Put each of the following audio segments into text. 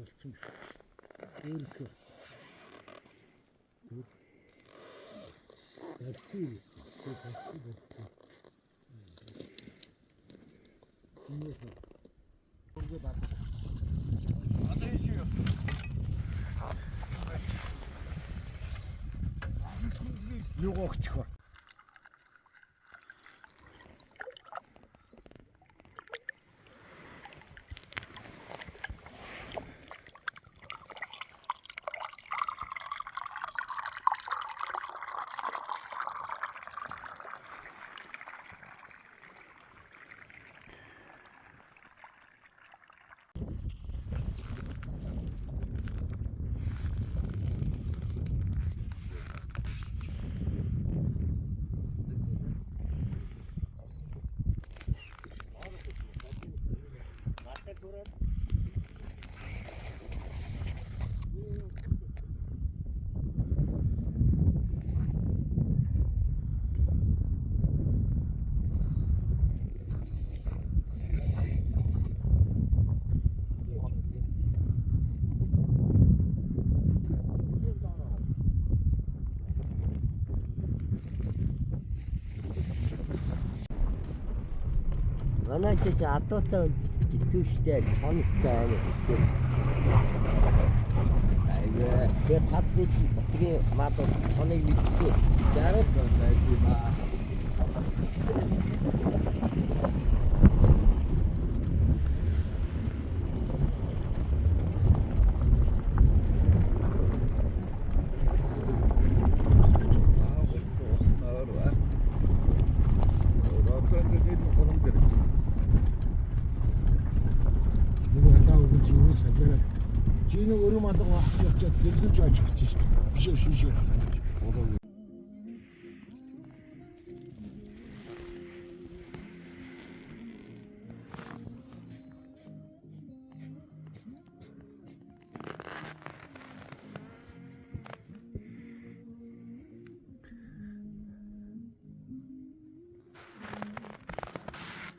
болцсон биш. Өөрөөр болцсон. Юу гоочих. Манай ч адуутай гитүүштэй чонстой байна гэдэг. Айгаа тэгээд татвал батгийн мадад цоныг мэдгүй 60 байна юм аа. Жиний өрөм алга авах явчаад дэглэмж очих гэж шүү дээ. Бишээ шишээ.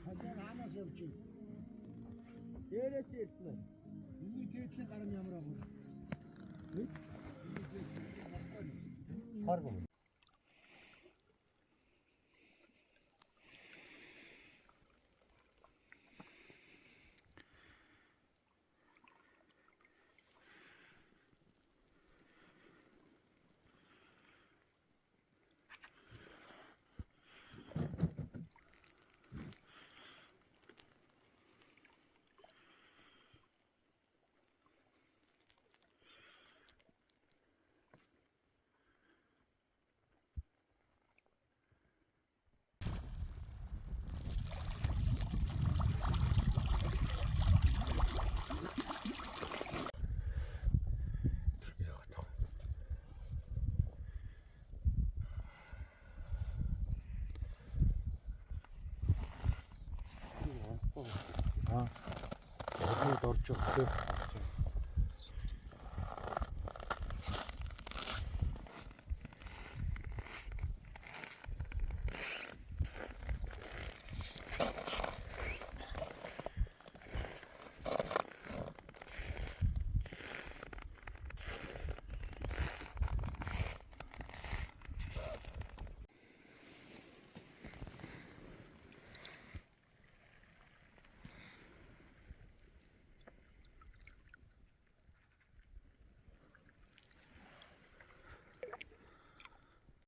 Хажаа хаанаас явж байна? Дээрээс ирсэн. Миний дээдлийн гар нь ямар аа? Харгам. Орж байгаа.